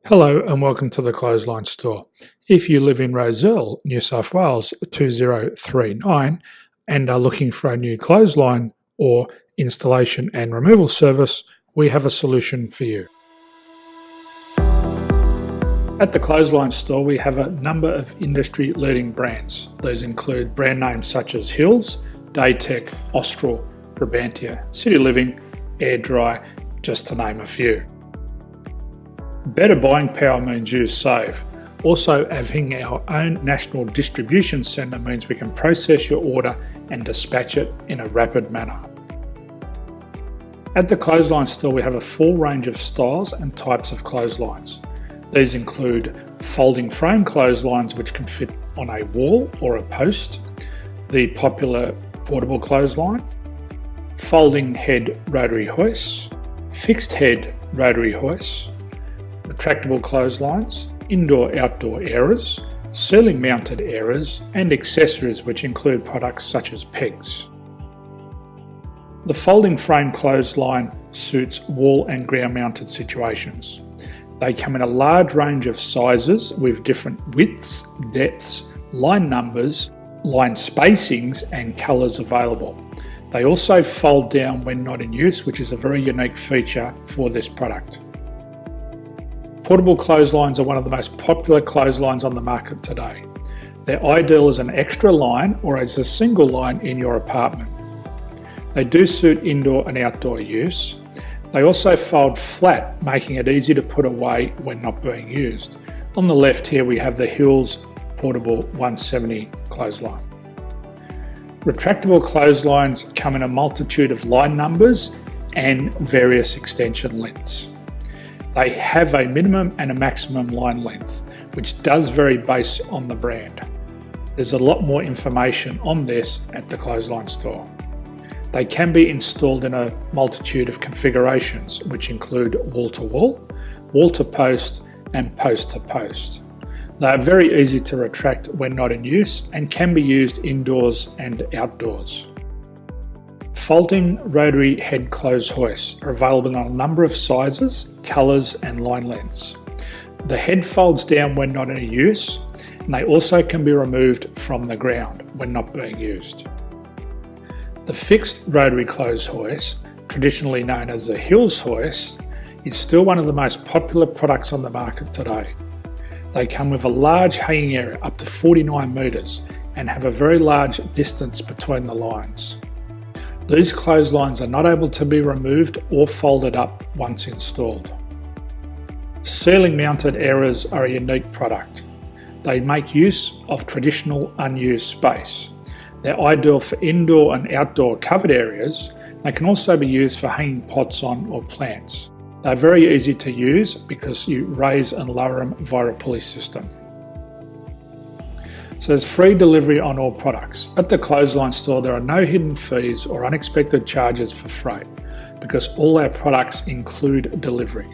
Hello and welcome to the Clothesline Store. If you live in Rozelle, New South Wales 2039 and are looking for a new clothesline or installation and removal service, we have a solution for you. At the Clothesline Store, we have a number of industry-leading brands. These include brand names such as Hills, Daytech, Austral, Brabantia, City Living, Air Dry, just to name a few. Better buying power means you save. Also, having our own national distribution centre means we can process your order and dispatch it in a rapid manner. At the Clothesline Store, we have a full range of styles and types of clotheslines. These include folding frame clotheslines which can fit on a wall or a post, the popular portable clothesline, folding head rotary hoists, fixed head rotary hoists, retractable clotheslines, indoor-outdoor airers, ceiling mounted airers, and accessories which include products such as pegs. The folding frame clothesline suits wall and ground mounted situations. They come in a large range of sizes with different widths, depths, line numbers, line spacings and colours available. They also fold down when not in use, which is a very unique feature for this product. Portable clotheslines are one of the most popular clotheslines on the market today. They're ideal as an extra line or as a single line in your apartment. They do suit indoor and outdoor use. They also fold flat, making it easy to put away when not being used. On the left here we have the Hills Portable 170 clothesline. Retractable clotheslines come in a multitude of line numbers and various extension lengths. They have a minimum and a maximum line length, which does vary based on the brand. There's a lot more information on this at the Clothesline Store. They can be installed in a multitude of configurations, which include wall-to-wall, wall-to-post, and post-to-post. They are very easy to retract when not in use and can be used indoors and outdoors. Folding rotary head clothes hoists are available in a number of sizes, colours and line lengths. The head folds down when not in use, and they also can be removed from the ground when not being used. The fixed rotary clothes hoist, traditionally known as the Hills hoist, is still one of the most popular products on the market today. They come with a large hanging area up to 49 metres and have a very large distance between the lines. These clotheslines are not able to be removed or folded up once installed. Ceiling mounted airers are a unique product. They make use of traditional unused space. They're ideal for indoor and outdoor covered areas. They can also be used for hanging pots on or plants. They're very easy to use because you raise and lower them via a pulley system. So there's free delivery on all products. At the Clothesline Store, there are no hidden fees or unexpected charges for freight because all our products include delivery.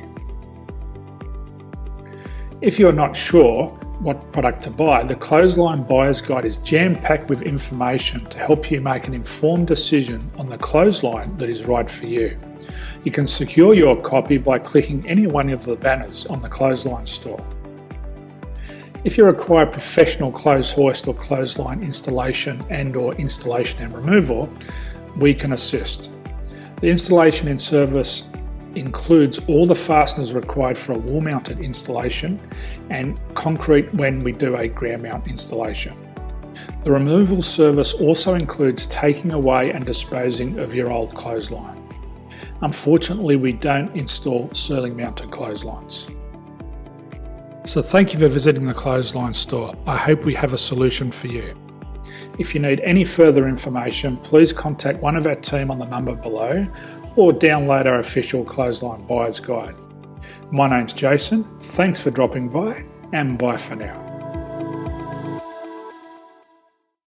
If you're not sure what product to buy, the Clothesline Buyer's Guide is jam-packed with information to help you make an informed decision on the clothesline that is right for you. You can secure your copy by clicking any one of the banners on the Clothesline Store. If you require professional clothes hoist or clothesline installation and/or installation and removal, we can assist. The installation and service includes all the fasteners required for a wall-mounted installation and concrete when we do a ground mount installation. The removal service also includes taking away and disposing of your old clothesline. Unfortunately, we don't install ceiling mounted clotheslines. So thank you for visiting the Clothesline Store. I hope we have a solution for you. If you need any further information, please contact one of our team on the number below or download our official Clothesline Buyer's Guide. My name's Jason, thanks for dropping by and bye for now.